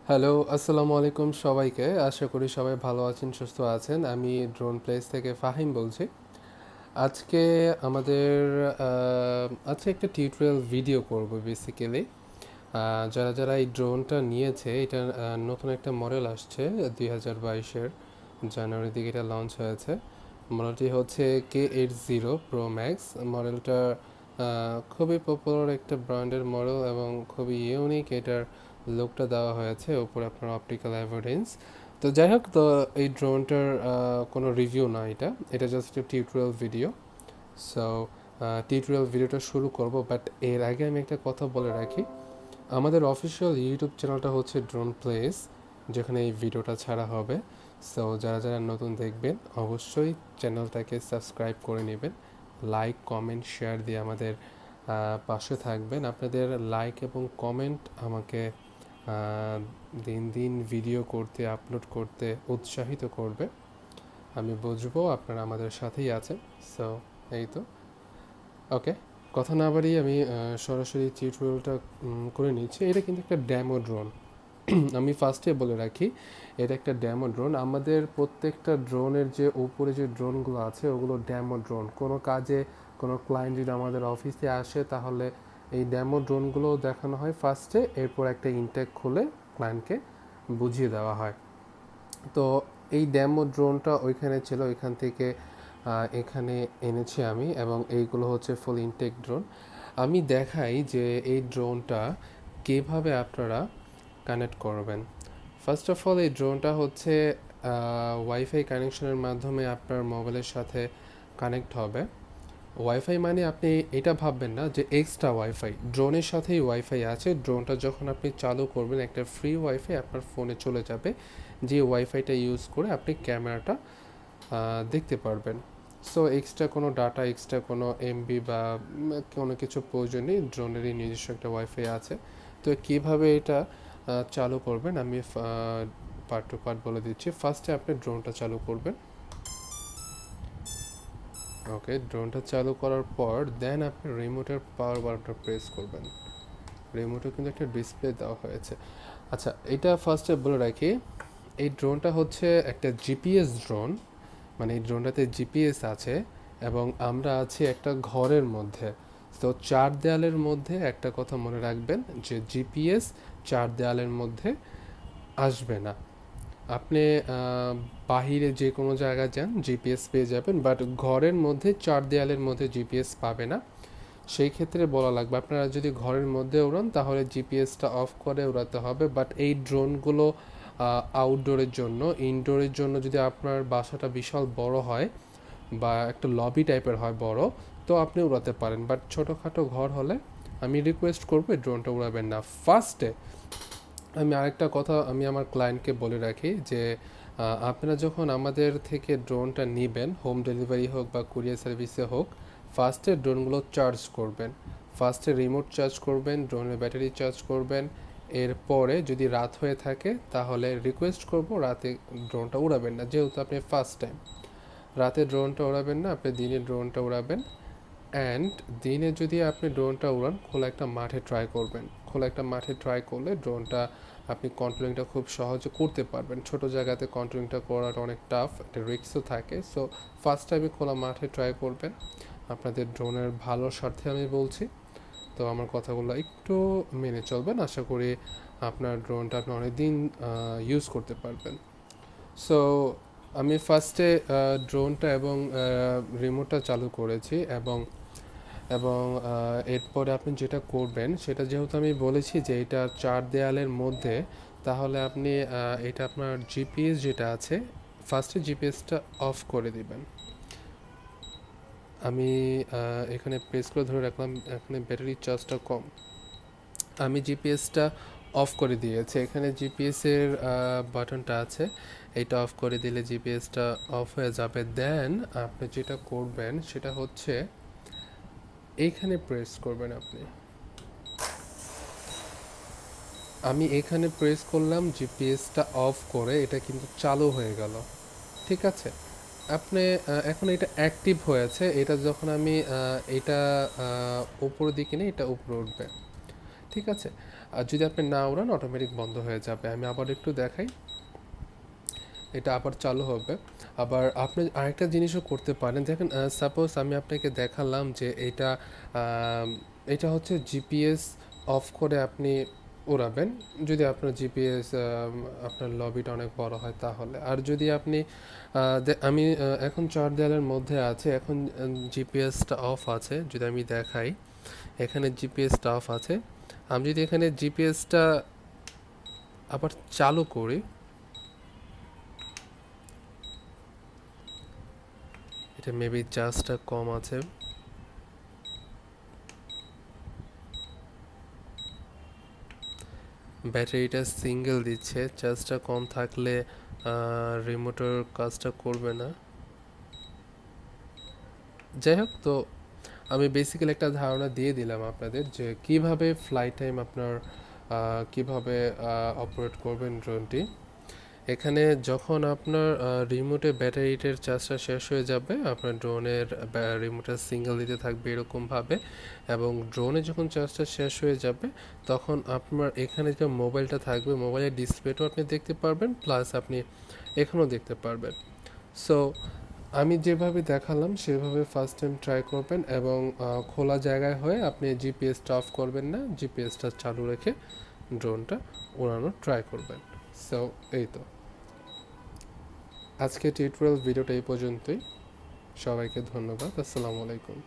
Hello, আসসালামু আলাইকুম সবাইকে। আশা করি সবাই ভালো আছেন, সুস্থ আছেন। আমি ড্রোন প্লেস থেকে ফাহিম বলছি। আজকে আমাদের আজকে একটা টিউটোরিয়াল ভিডিও করব বেসিক্যালি। যারা এই ড্রোনটা নিয়েছে, এটা নতুন একটা মডেল আসছে 2022-এর জানুয়ারির দিকে এটা লঞ্চ হয়েছে। মডেলটি হচ্ছে K80 Pro Max। মডেলটা খুবই পপুলার একটা ব্র্যান্ডের মডেল এবং খুবই ইউনিক এটার লুকটা দেওয়া হয়েছে উপরে আপনার অপটিক্যাল এভিডেন্স। তো যাই হোক, তো এই ড্রোনটার কোনো রিভিউ না, এটা জাস্ট একটা টিউটোরিয়াল ভিডিও। সো টিউটোরিয়াল ভিডিওটা শুরু করব, বাট এর আগে আমি একটা কথা বলে রাখি। আমাদের অফিসিয়াল ইউটিউব চ্যানেলটা হচ্ছে ড্রোন প্লেস, যেখানে এই ভিডিওটা ছাড়া হবে। সো যারা নতুন দেখবেন অবশ্যই চ্যানেলটাকে সাবস্ক্রাইব করে নেবেন, লাইক কমেন্ট শেয়ার দিয়ে আমাদের পাশে থাকবেন। আপনাদের লাইক এবং কমেন্ট আমাকে দিন দিন ভিডিও করতে, আপলোড করতে উৎসাহিত করবে। আমি বুঝবো আপনারা আমাদের সাথেই আছেন। সো এই তো, ওকে, কথা না বাড়িয়ে আমি সরাসরি টিউটোরিয়ালটা করে নিচ্ছি। এটা কিন্তু একটা ড্যামো ড্রোন। আমি ফার্স্টে বলে রাখি, এটা একটা ড্যামো ড্রোন। আমাদের প্রত্যেকটা ড্রোনের যে উপরে যে ড্রোনগুলো আছে ওগুলো ড্যামো ড্রোন। কোনো কাজে কোনো ক্লায়েন্ট যদি আমাদের অফিসে আসে তাহলে এই ড্যামো ড্রোনগুলো দেখানো হয় ফার্স্টে, এরপর একটা ইনটেক খুলে ক্লায়েন্টকে বুঝিয়ে দেওয়া হয়। তো এই ড্যামো ড্রোনটা ওইখানে ছিল, ওইখান থেকে এখানে এনেছি আমি, এবং এইগুলো হচ্ছে ফুল ইনটেক ড্রোন। আমি দেখাই যে এই ড্রোনটা কীভাবে আপনারা কানেক্ট করবেন। ফার্স্ট অফ অল, এই ড্রোনটা হচ্ছে ওয়াইফাই কানেকশনের মাধ্যমে আপনার মোবাইলের সাথে কানেক্ট হবে। ওয়াইফাই মানে আপনি এটা ভাববেন না যে এক্সট্রা ওয়াইফাই, ড্রোনের সাথেই ওয়াইফাই আছে। ড্রোনটা যখন আপনি চালু করবেন একটা ফ্রি ওয়াইফাই আপনার ফোনে চলে যাবে, যে ওয়াইফাইটা ইউজ করে আপনি ক্যামেরাটা দেখতে পারবেন। সো এক্সট্রা কোনো ডাটা, এক্সট্রা কোনো এমবি বা কোনো কিছু প্রয়োজন নেই, ড্রোনেরই নিজস্ব একটা ওয়াইফাই আছে। তো কীভাবে এটা চালু করবেন আমি পার্ট টু পার্ট বলে দিচ্ছি। ফার্স্টে আপনি ড্রোনটা চালু করবেন। ওকে, ড্রোনটা চালু করার পর দেন আপনি রিমোটের পাওয়ার বাটনটা প্রেস করবেন। রিমোটে কিন্তু একটা ডিসপ্লে দেওয়া হয়েছে। আচ্ছা, এটা ফার্স্টে বলে রাখি, এই ড্রোনটা হচ্ছে একটা জিপিএস ড্রোন। মানে এই ড্রোনটাতে জিপিএস আছে এবং আমরা আছি একটা ঘরের মধ্যে। তো চার দেয়ালের মধ্যে একটা কথা মনে রাখবেন যে জিপিএস চার দেয়ালের মধ্যে আসবে না। আপনি বাহিরে যে কোনো জায়গায় যান জিপিএস পেয়ে যাবেন, বাট ঘরের মধ্যে চার দেয়ালের মধ্যে জিপিএস পাবে না। সেই ক্ষেত্রে বলা লাগবে, আপনারা যদি ঘরের মধ্যে উড়ান তাহলে জিপিএসটা অফ করে উড়াতে হবে। বাট এই ড্রোনগুলো আউটডোরের জন্য, ইনডোরের জন্য যদি আপনার বাসাটা বিশাল বড় হয় বা একটা লবি টাইপের হয় বড়, তো আপনি উড়াতে পারেন। বাট ছোটোখাটো ঘর হলে আমি রিকোয়েস্ট করবো এই ড্রোনটা উড়াবেন না। ফার্স্টে আমি আরেকটা কথা আমি আমার ক্লায়েন্টকে বলে রাখি যে আপনারা যখন আমাদের থেকে ড্রোনটা নেবেন, হোম ডেলিভারি হোক বা কুরিয়ার সার্ভিসে হোক, ফার্স্টে ড্রোনগুলো চার্জ করবেন। ফার্স্টে রিমোট চার্জ করবেন, ড্রোনের ব্যাটারি চার্জ করবেন। এরপরে যদি রাত হয়ে থাকে তাহলে রিকোয়েস্ট করব রাতে ড্রোনটা উড়াবেন না, যেহেতু আপনি ফার্স্ট টাইম। রাতে ড্রোনটা উড়াবেন না, আপনি দিনে ড্রোনটা উড়াবেন। অ্যান্ড দিনে যদি আপনি ড্রোনটা উড়ান, খোলা একটা মাঠে ট্রাই করবেন। খোলা একটা মাঠে ট্রাই করলে ড্রোনটা আপনি কন্ট্রোলিংটা খুব সহজে করতে পারবেন। ছোট জায়গাতে কন্ট্রোলিংটা করাটা অনেক টাফ, একটা রিস্কও থাকে। সো ফার্স্ট টাইমে খোলা মাঠে ট্রাই করবেন। আপনাদের ড্রোনের ভালো স্বার্থে আমি বলছি, তো আমার কথাগুলো একটু মেনে চলবেন। আশা করি আপনার ড্রোনটা আপনি অনেক দিন ইউজ করতে পারবেন। সো আমি ফার্স্টে ড্রোনটা এবং রিমোটটা চালু করেছি, এবং এবং এরপরে আপনি যেটা করবেন সেটা, যেহেতু আমি বলেছি যে এটা চার দেয়ালের মধ্যে, তাহলে আপনি এটা আপনার জিপিএস যেটা আছে, ফার্স্টে জিপিএসটা অফ করে দিবেন। আমি এখানে প্রেস করে ধরে রাখলাম, এখানে ব্যাটারি চার্জটা কম। আমি জিপিএসটা অফ করে দিয়েছি। এখানে জিপিএসের বাটনটা আছে, এটা অফ করে দিলে জিপিএসটা অফ হয়ে যাবে। দেন আপনি যেটা করবেন সেটা হচ্ছে এইখানে প্রেস করবেন আপনি। আমি এখানে প্রেস করলাম, জিপিএসটা অফ করে এটা কিন্তু চালু হয়ে গেল। ঠিক আছে, আপনি এখন এটা অ্যাক্টিভ হয়েছে। এটা যখন আমি এটা উপরের দিকে নিই, এটা উপরে উঠবে। ঠিক আছে, আর যদি আপনি না উড়ান অটোমেটিক বন্ধ হয়ে যাবে। আমি আবার একটু দেখাই, এটা আবার চালু হবে। আবার আপনি আরেকটা জিনিসও করতে পারেন, দেখেন সাপোজ আমি আপনাকে দেখালাম যে এটা হচ্ছে জিপিএস অফ করে আপনি উড়াবেন, যদি আপনার জিপিএস আপনার লবিটা অনেক বড় হয় তাহলে। আর যদি আপনি আমি এখন চার দেয়ালের মধ্যে আছে, এখন জিপিএসটা অফ আছে, যদি আমি দেখাই এখানে জিপিএসটা অফ আছে। আমি যদি এখানে জিপিএসটা আবার চালু করি, এটা মেবি চার্জটা কম আছে, ব্যাটারিটা সিঙ্গেল দিচ্ছে, চার্জটা কম থাকলে রিমোটের কাজটা করবে না। যাই হোক, তো আমি বেসিক্যালি একটা ধারণা দিয়ে দিলাম আপনাদের যে কিভাবে ফ্লাইট টাইম আপনার কিভাবে অপারেট করবেন ড্রোনটি। এখানে যখন আপনার রিমোটে ব্যাটারিটার চার্জটা শেষ হয়ে যাবে, আপনার ড্রোনের রিমোটটা সিঙ্গেল দিতে থাকবে এরকমভাবে, এবং ড্রোনে যখন চার্জটা শেষ হয়ে যাবে তখন আপনার এখানে যে মোবাইলটা থাকবে, মোবাইলের ডিসপ্লেটাও আপনি দেখতে পারবেন, প্লাস আপনি এখানেও দেখতে পারবেন। সো আমি যেভাবে দেখালাম সেভাবে ফার্স্ট টাইম ট্রাই করবেন, এবং খোলা জায়গায় হয়ে আপনি জিপিএসটা অফ করবেন না, জিপিএসটা চালু রেখে ড্রোনটা উড়ানোর ট্রাই করবেন। সো এই তো, আজকে টিউটোরিয়াল ভিডিওটা এই পর্যন্তই। সবাইকে ধন্যবাদ। আসসালামু আলাইকুম।